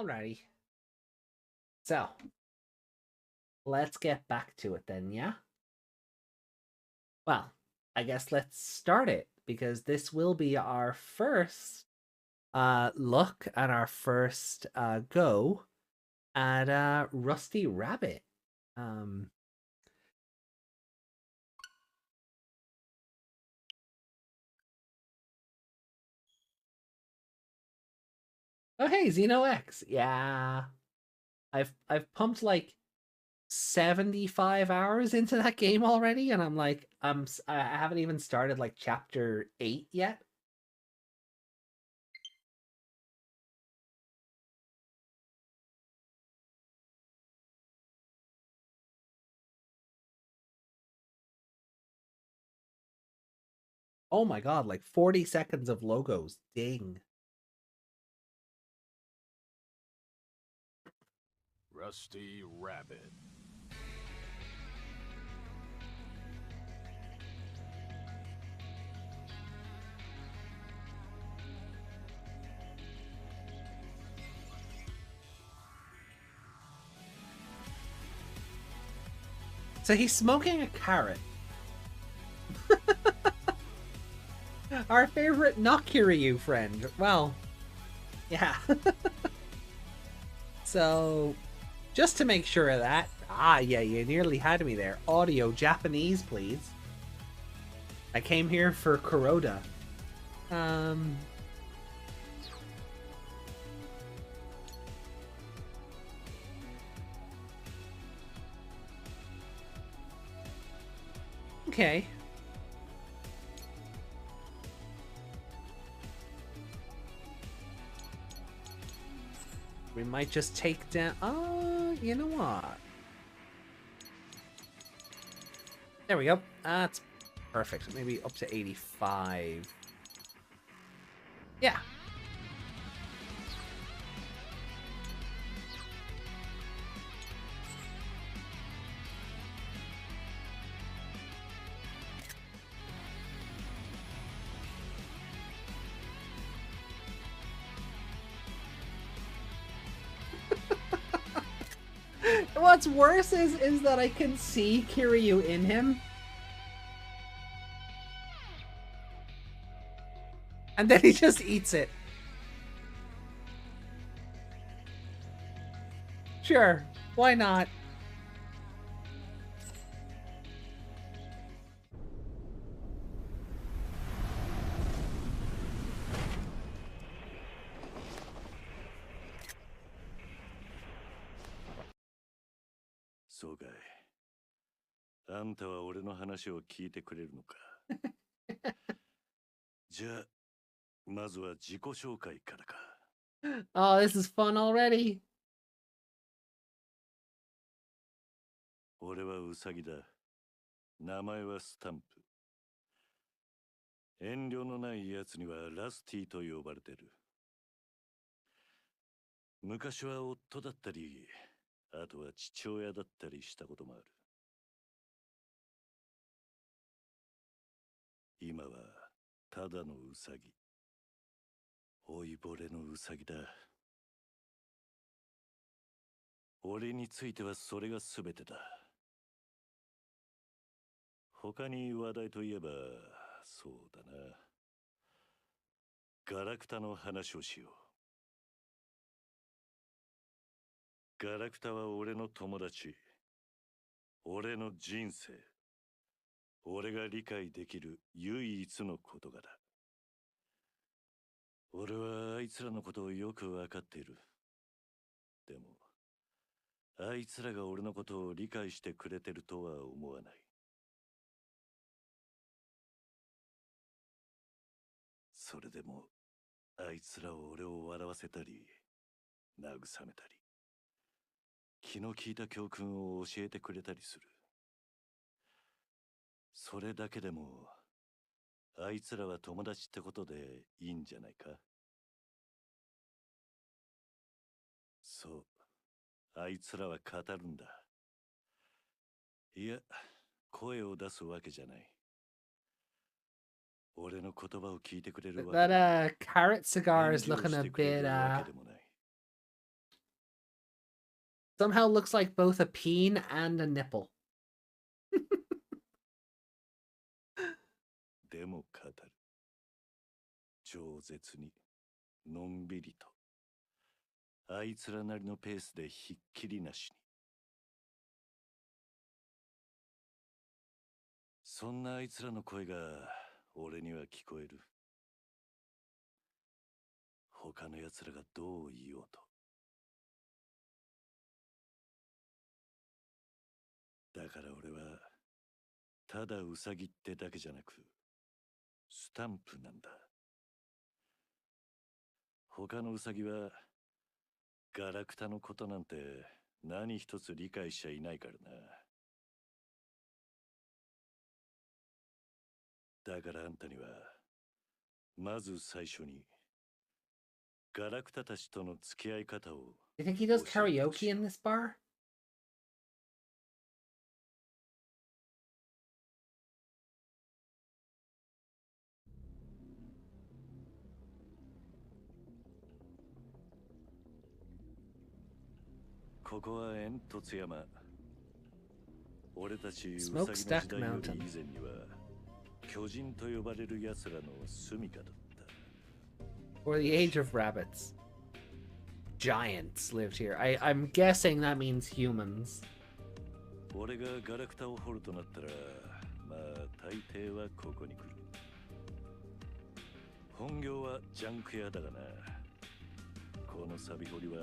Alrighty. So, let's get back to it then, yeah? Well, I guess let's start it because this will be our first look at our first go at Rusty Rabbit. Um Oh hey, Xeno X. Yeah. I've pumped like 75 hours into that game already, and I'm like I haven't even started like chapter 8 yet. Oh my god, like 40 seconds of logos. Ding. Rusty Rabbit. So he's smoking a carrot. Our favorite not Kiryu friend. Well, yeah. So, just to make sure of that. Ah, yeah, you nearly had me there. Audio Japanese, please. I came here for Kuroda. Okay. We might just take down... Oh, you know what? There we go. That's perfect. Maybe up to 85. Yeah. What's worse is that I can see Kiryu in him. And then he just eats it. Sure, why not? Soかい。あんたは俺の話を聞いてくれるのか。じゃあ、まずは自己紹介からか。Oh, this is fun already. 俺はウサギだ。名前はスタンプ。遠慮のないやつにはラスティと呼ばれてる。昔は夫だったり、あとは父親だったりしたこともある。今はただのウサギ。老いぼれのウサギだ。俺についてはそれが全てだ。他に話題といえば、そうだな。ガラクタの話をしよう。ガラクタは俺の友達。俺の人生。俺が理解できる唯一の言葉だ。俺はあいつらのことをよくわかっている。でも、あいつらが俺のことを理解してくれてるとは思わない。それでも、あいつらは俺を笑わせたり、慰めたり、気の利いた教訓を教えてくれたりする。それだけでも、あいつらは友達ってことでいいんじゃないか。そう、あいつらは語るんだ。いや、声を出すわけじゃない。俺の言葉を聞いてくれるわけ That carrot cigar is 返事を looking し a てくれ bit るわけでもない。Somehow looks like both a peen and a nipple. でも語る。饒舌に、のんびりと。あいつらなりのペースでひっきりなしに。そんなあいつらの声が俺には聞こえる。他の奴らがどう言おうと。だから俺はただウサギってだけじゃなくスタンプなんだ。他のウサギはガラクタのことなんて何一つ理解しちゃいないからな。だからあんたにはまず最初にガラクタたちとの付き合い方を。You think he does karaoke in this bar? ここは煙突山。俺たちウサギの時代より以前には巨人と呼ばれる奴らの住処だった。Or the age of rabbits. Giants lived here. I'm guessing that means humans. 俺がガラクタを掘るとなったら、まあ大抵はここに来る。本業はジャンク屋だがな。このサビ掘りは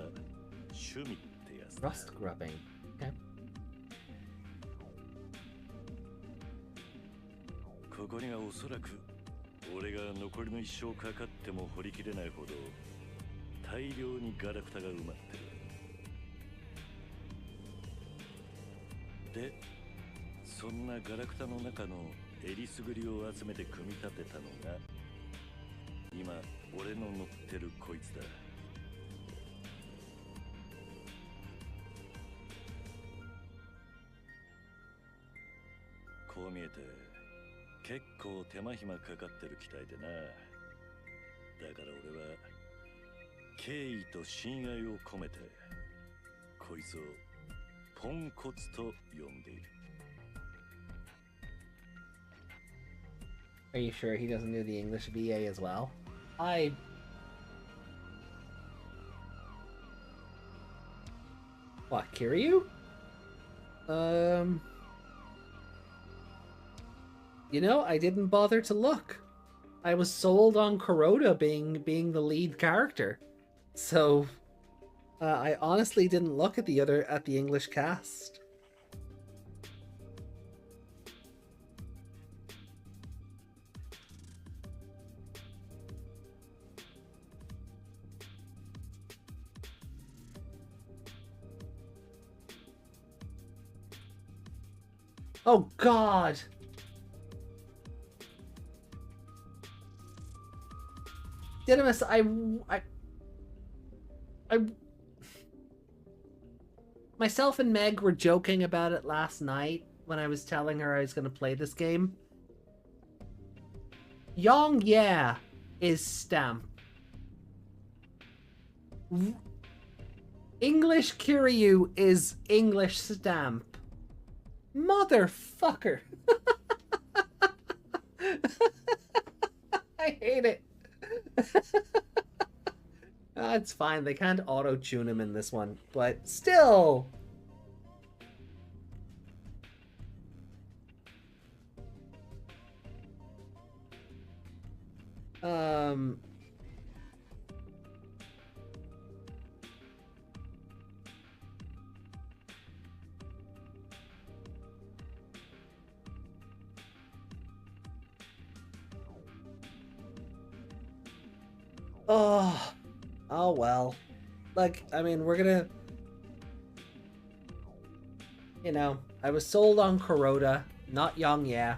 趣味ってやつだ。Rust grubbing. Okay. ここにはおそらく俺が残りの一生かかっても掘りきれないほど大量にガラクタが埋まってる。で、そんなガラクタの中のえりすぐりを集めて組み立てたのが今俺の乗ってるこいつだ。こう見えて結構手間暇かかってる機体でな。だから俺は敬意と親愛を込めてこいつをポンコツと呼んでいる。 Are you sure he doesn't do the English VA as well? What, Kiryu? You know, I didn't bother to look. I was sold on Kuroda being the lead character. So I honestly didn't look at the English cast. Oh God. Didymus, myself and Meg were joking about it last night when I was telling her I was going to play this game. Yong Yeah is Stamp. English Kiryu is English Stamp. Motherfucker. I hate it. It's fine. They can't auto-tune him in this one, but still. Oh well. Like, I mean, we're gonna... You know, I was sold on Kuroda, not Yong Yeah.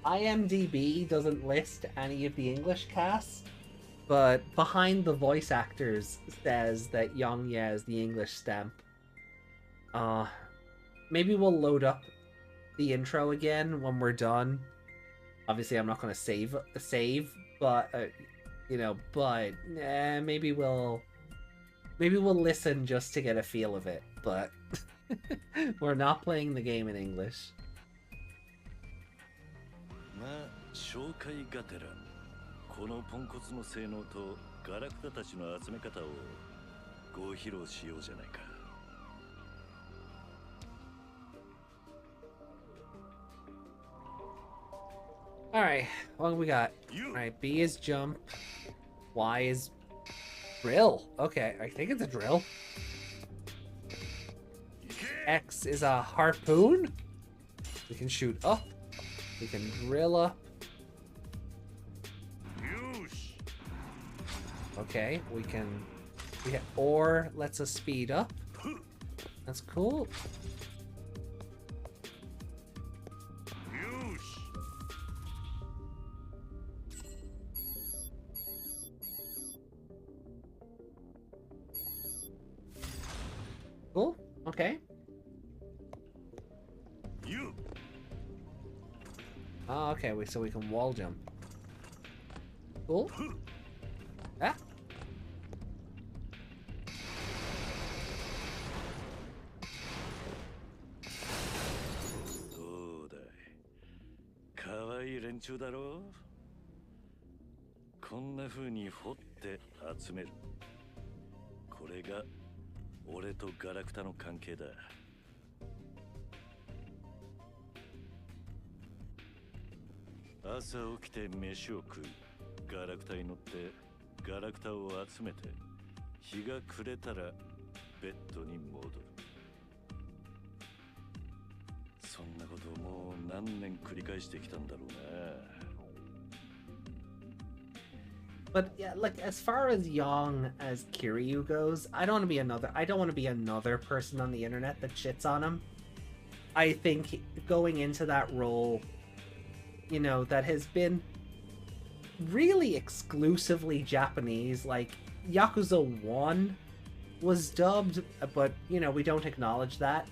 IMDb doesn't list any of the English cast, but behind the voice actors says that Yong Yeah is the English Stamp. maybe we'll load up the intro again when we're done. Obviously, I'm not going to save, but maybe we'll listen just to get a feel of it. But we're not playing the game in English. まあ紹介がてらこのポンコツの性能とガラクタたちの集め方をご披露しようじゃないか。Alright, what do we got? Alright, B is jump. Y is drill. Okay, I think it's a drill. X is a harpoon. We can shoot up. We can drill up. Okay, we can... Or lets us speed up. That's cool. Cool. Okay. Oh, okay. So we can wall jump. Cool. Ah. どうだい。可愛い連中だろう。こんな風に掘って集める。これが俺とガラクタの関係だ。朝起きて飯を食う。ガラクタに乗ってガラクタを集めて日が暮れたらベッドに戻る。そんなことをもう何年繰り返してきたんだろうな。But yeah, like as far as young as Kiryu goes, I don't want to be another person on the internet that shits on him. I think going into that role, you know, that has been really exclusively Japanese, like Yakuza 1 was dubbed, but you know, we don't acknowledge that.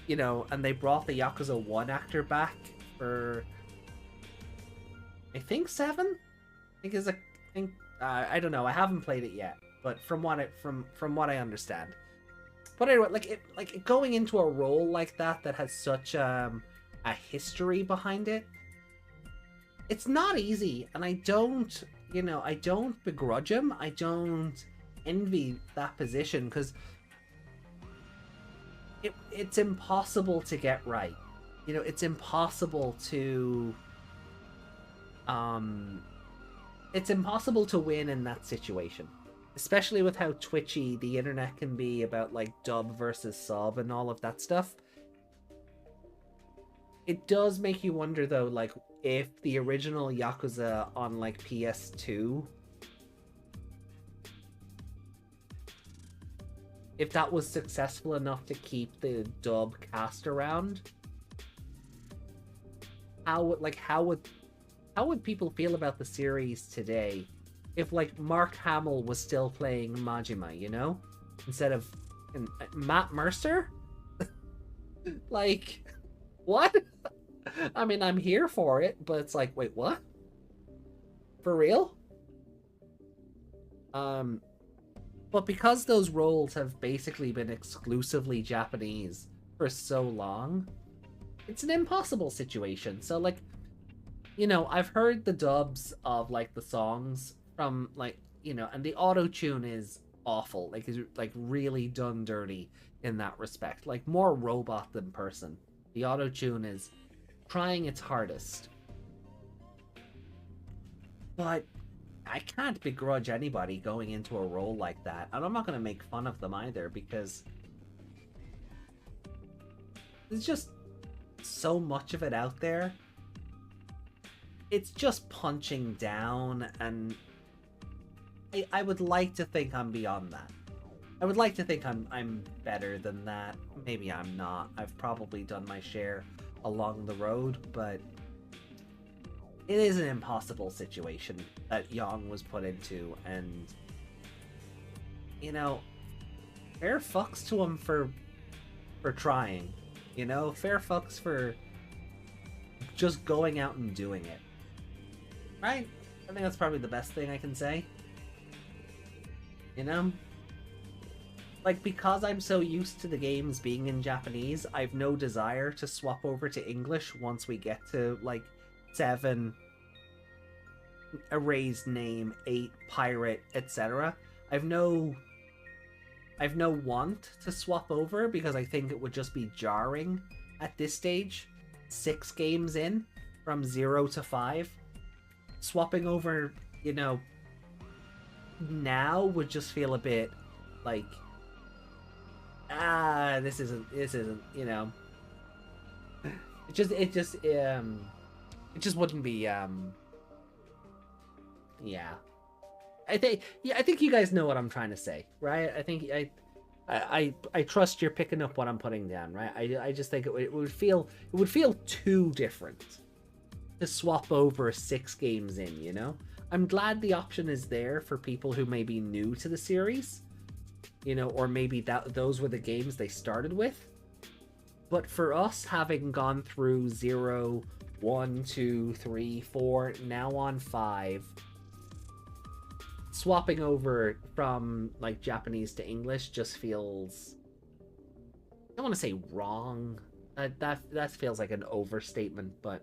You know, and they brought the Yakuza 1 actor back for I think 7? I don't know. I haven't played it yet, but from what I understand. But anyway, like going into a role like that has such a history behind it. It's not easy, and I don't begrudge him. I don't envy that position because it's impossible to get right. You know, it's impossible to win in that situation, especially with how twitchy the internet can be about like dub versus sub and all of that stuff. It does make you wonder though, like if the original Yakuza on like PS2, if that was successful enough to keep the dub cast around, how would people feel about the series today if like Mark Hamill was still playing Majima, you know, instead of Matt Mercer? Like, what? I mean, I'm here for it, but it's like, wait, what? For real? But because those roles have basically been exclusively Japanese for so long, it's an impossible situation. So like, you know, I've heard the dubs of like the songs from like, you know, and the auto-tune is awful. Like, is like really done dirty in that respect. Like more robot than person. The auto-tune is trying its hardest. But I can't begrudge anybody going into a role like that. And I'm not going to make fun of them either because there's just so much of it out there. It's just punching down, and I would like to think I'm beyond that. I would like to think I'm better than that. Maybe I'm not. I've probably done my share along the road, but it is an impossible situation that Yang was put into, and you know, fair fucks to him for for trying. You know, fair fucks for just going out and doing it. Right? I think that's probably the best thing I can say. You know? Like, because I'm so used to the games being in Japanese, I've no desire to swap over to English once we get to, like, 7, erased name, 8, pirate, etc. I've no want to swap over because I think it would just be jarring at this stage. 6 games in, from 0 to 5. Swapping over, you know, now would just feel a bit like, this isn't, you know, it just wouldn't be, yeah. I think you guys know what I'm trying to say, right? I think I trust you're picking up what I'm putting down, right? I just think it would feel too different to swap over 6 games in, you know? I'm glad the option is there for people who may be new to the series, you know, or maybe those were the games they started with. But for us, having gone through 0, 1, 2, 3, 4, now on 5, swapping over from, like, Japanese to English just feels, I don't want to say wrong. That feels like an overstatement, but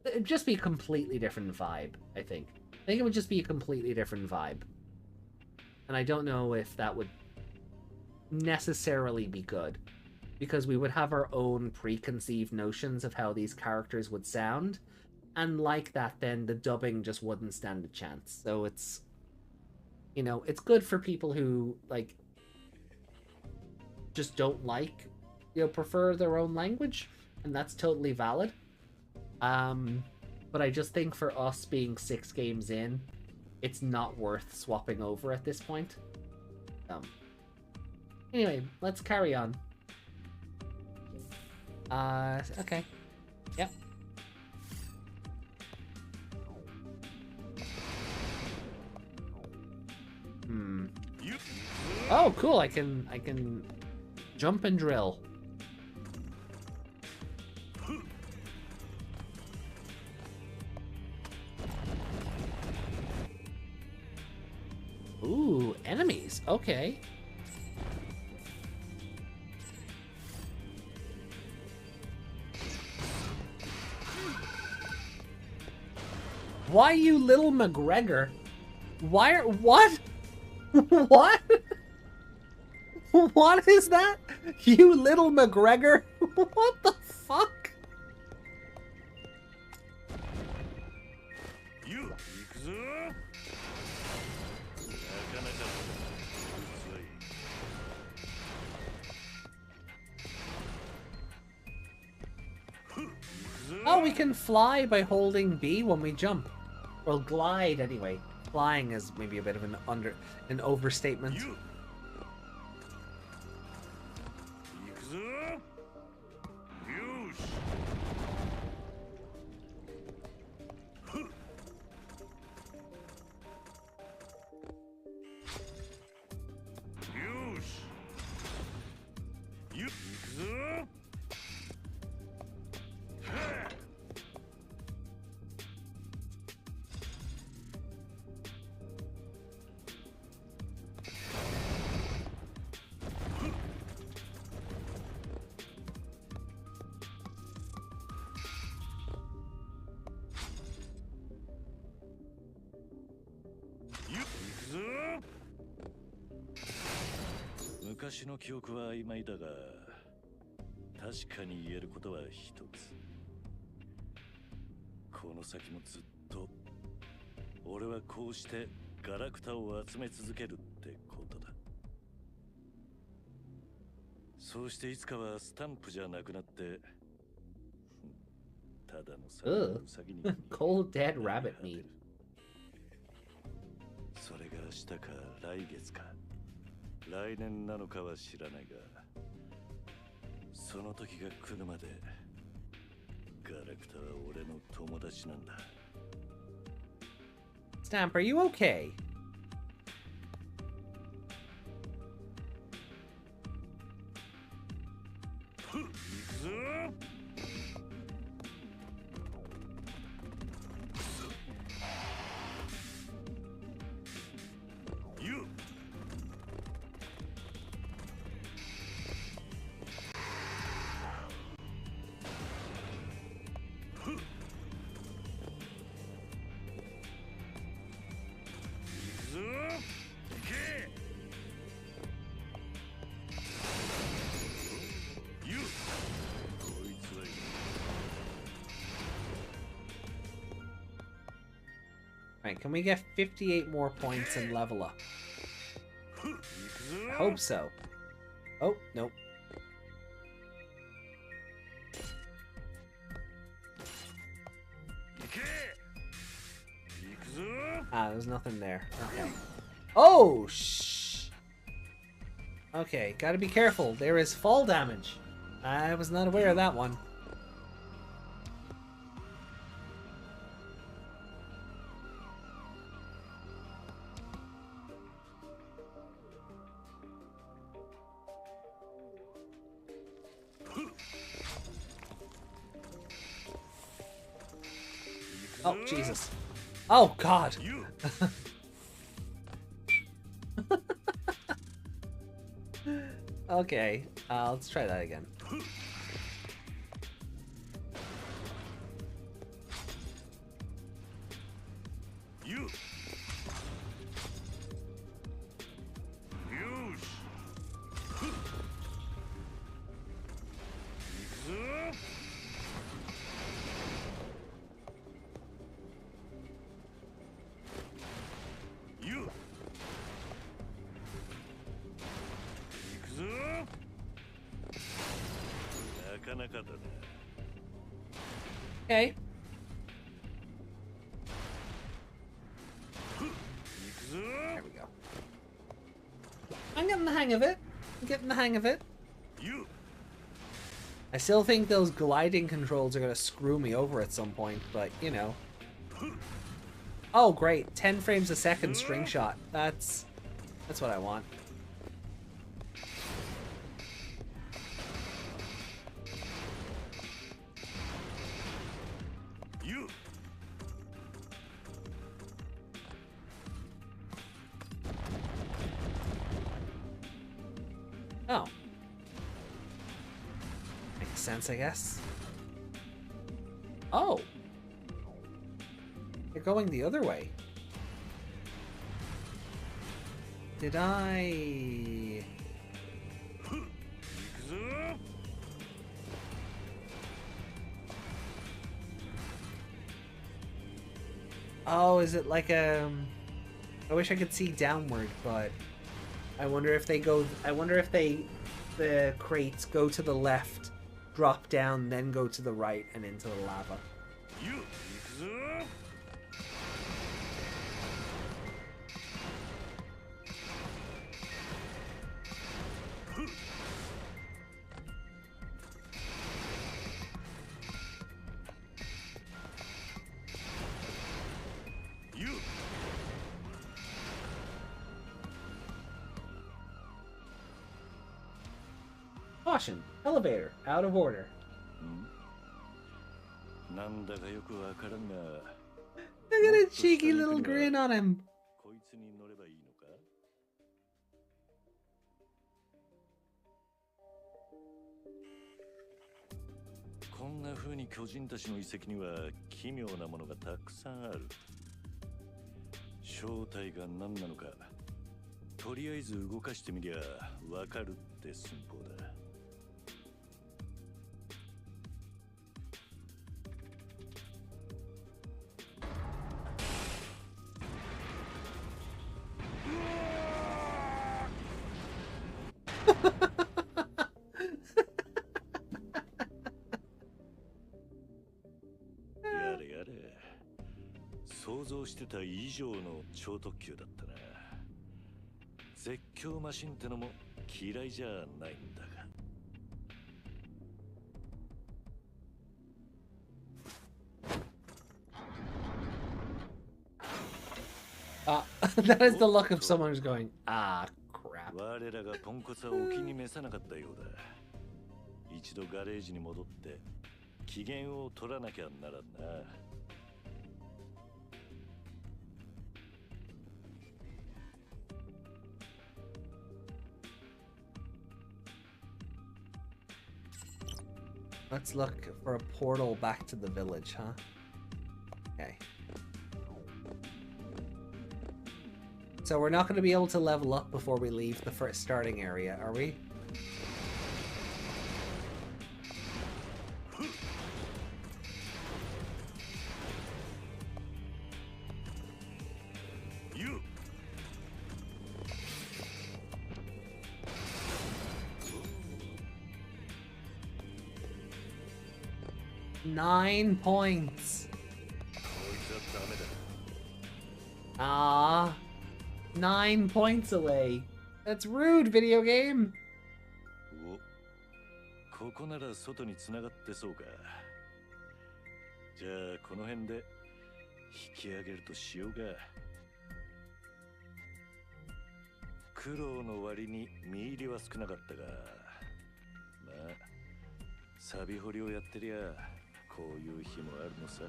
it'd just be a completely different vibe, I think. I think it would just be a completely different vibe. And I don't know if that would necessarily be good, because we would have our own preconceived notions of how these characters would sound, and like that, then the dubbing just wouldn't stand a chance. So it's, you know, it's good for people who, like, just don't like, you know, prefer their own language, and that's totally valid. But I just think for us being 6 games in, it's not worth swapping over at this point. Anyway, let's carry on. Okay. Yep. Oh, cool. I can jump and drill. Ooh, enemies. Okay. Why you little McGregor? Why are... What? What? What is that? You little McGregor? What the fuck? Oh, we can fly by holding B when we jump. Well, glide anyway. Flying is maybe a bit of an overstatement.昔の記憶は曖昧だが、確かに言えることは一つ。この先もずっと俺はこうしてガラクタを集め続けるってことだ。そうしていつかはスタンプじゃなくなって、ただのウサギに Cold dead rabbit meat。それが明日か来月か。来年なのかは知らないが、その時が来るまでガラクタは俺の友達なんだ。Stamp, are you okay? Right, can we get 58 more points and level up? I hope so. Oh, nope. Ah, there's nothing there. Okay. Oh, shh. Okay, gotta be careful. There is fall damage. I was not aware of that one. Oh, Jesus. Oh, God. Okay, let's try that again. Okay. There we go. I'm getting the hang of it. I'm getting the hang of it. I still think those gliding controls are going to screw me over at some point, but, you know. Oh, great. 10 frames a second string shot. That's what I want. Oh. Makes sense, I guess. Oh. You're going the other way. Did I... Oh, is it like a... I wish I could see downward, but... I wonder if they go... I wonder if they... The crates go to the left, drop down, then go to the right and into the lava. Caution! Elevator, out of order. Look at his cheeky little grin on him. こんな風に巨人たちの遺跡には奇妙なものがたくさんある。正体が何なのか、とりあえず動かしてみりゃわかるって寸法だ。想像してた以上の超特急だったな。絶叫マシンってのも嫌いじゃないんだが。That is the look of someone who's going, ah, crap. 我らがポンコツはお気に召さなかったようだ。一度ガレージに戻って機嫌を取らなきゃならんな。Let's look for a portal back to the village, huh? Okay. So we're not going to be able to level up before we leave the first starting area, are we? 9 points. Ah, 9 points away. That's rude, video game. ここなら外に繋がってそうか。じゃあこの辺で引き上げるとしようか。苦労の割に見入りは少なかったが、まあサビ掘りをやってりゃこういう日もあるのさ。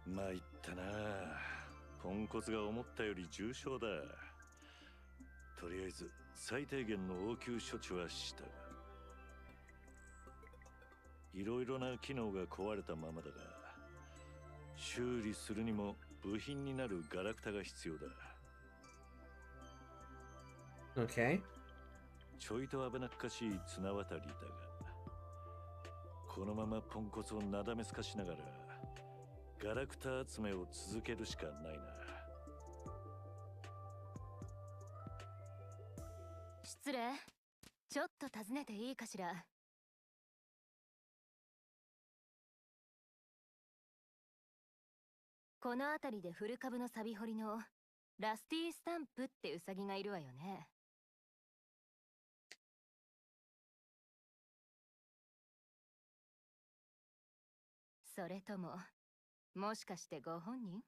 参ったな。ポンコツが思ったより重傷だ。とりあえず最低限の応急処置はしたが、いろいろな機能が壊れたままだが、修理するにも部品になるガラクタが必要だ。Okay. ちょいと危なっかしい綱渡りだが、このままポンコツをなだめすかしながらガラクタ集めを続けるしかないな。失礼。ちょっと尋ねていいかしら。この辺りで古株のサビ掘りのラスティスタンプってウサギがいるわよね。それとも、もしかしてご本人？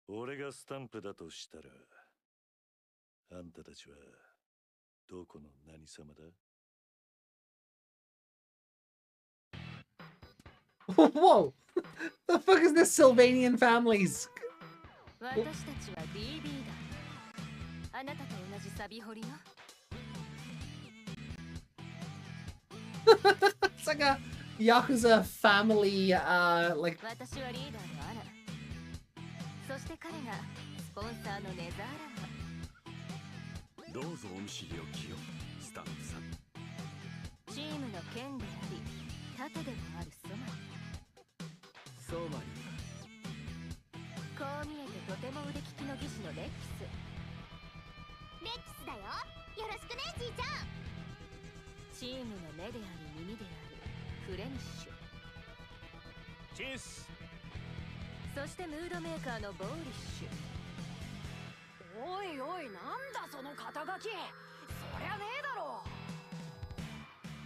俺がスタンプだとしたら、あんたたちはどこの何様だ？ Whoa! The fuck is this Sylvanian families? 私たちは BB だ。あなたと同じサビ掘りの。It's like a Yakuza family, like... 私はリーダーのアナ。そして彼がスポンサーのネザーランド。どうぞお見知りおきよ、スタンプさん。チームの剣であり、盾でもあるソマリ。ソマリ。こう見えてとても腕利きの技師のレックス。レックスだよ。よろしくね、じいちゃん。チームの目であり耳であるフレニッシュ。チェス。そしてムードメーカーのボーリッシュ。おいおい、なんだその肩書き。そりゃねえだろ。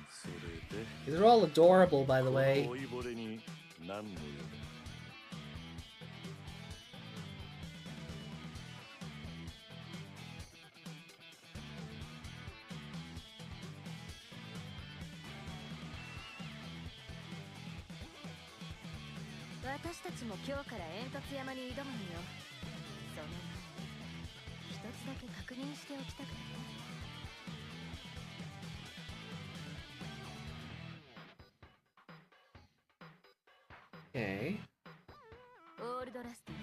それで These are all adorable, by the way. 老いぼれに何の用だ？私たちも今日から煙突山に挑むのよ。その前に一つだけ確認しておきたくてね。Okay. オールドラスティ。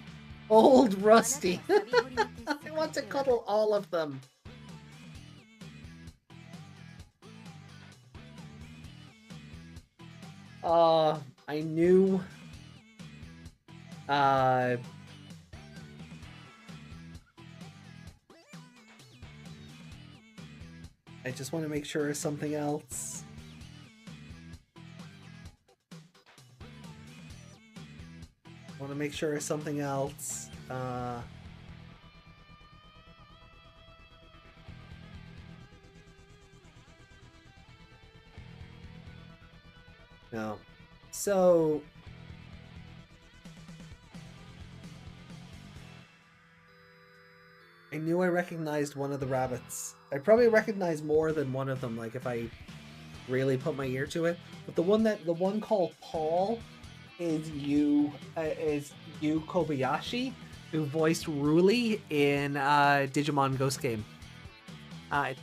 Old Rusty. I want to cuddle all of them. I knew... I just want to make sure something else. I want to make sure something else. No. So... I knew I recognized one of the rabbits. I probably recognized more than one of them, like if I really put my ear to it. But the one called Paul is Yu Kobayashi, who voiced Ruli in Digimon Ghost Game. And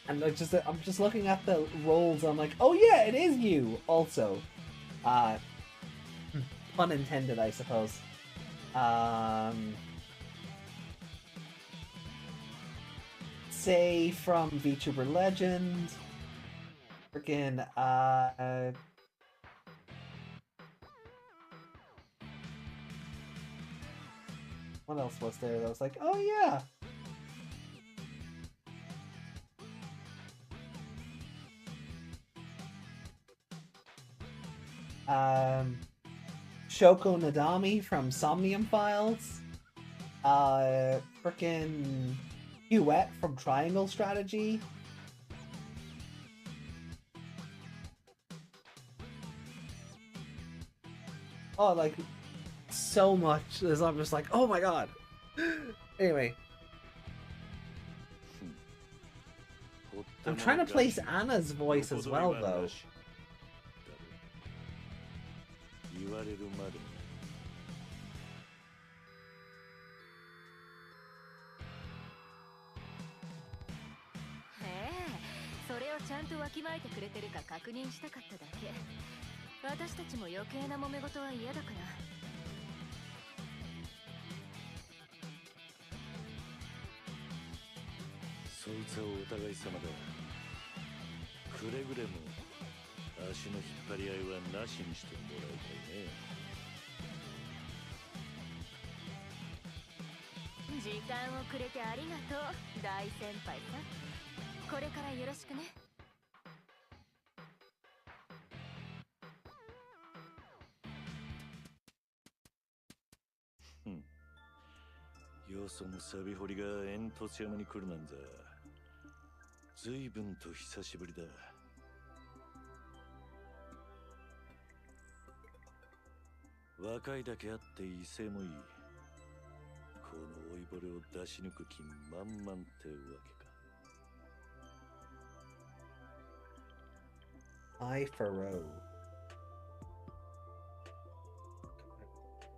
I'm just looking at the roles. I'm like, oh yeah, it is you. Also, pun intended, I suppose. Say from VTuber Legend, Freaking what else was there that was like, oh yeah. Shoko Nadami from Somnium Files. Frickin' Huette from Triangle Strategy. Oh, like, so much. I'm just like, oh my god. Anyway. I'm trying to place Anna's voice as well, though. I Faro.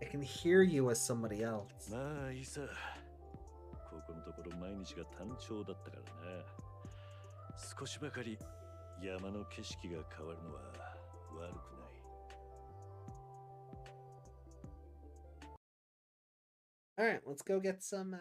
I can hear you as somebody else. Alright, let's go get some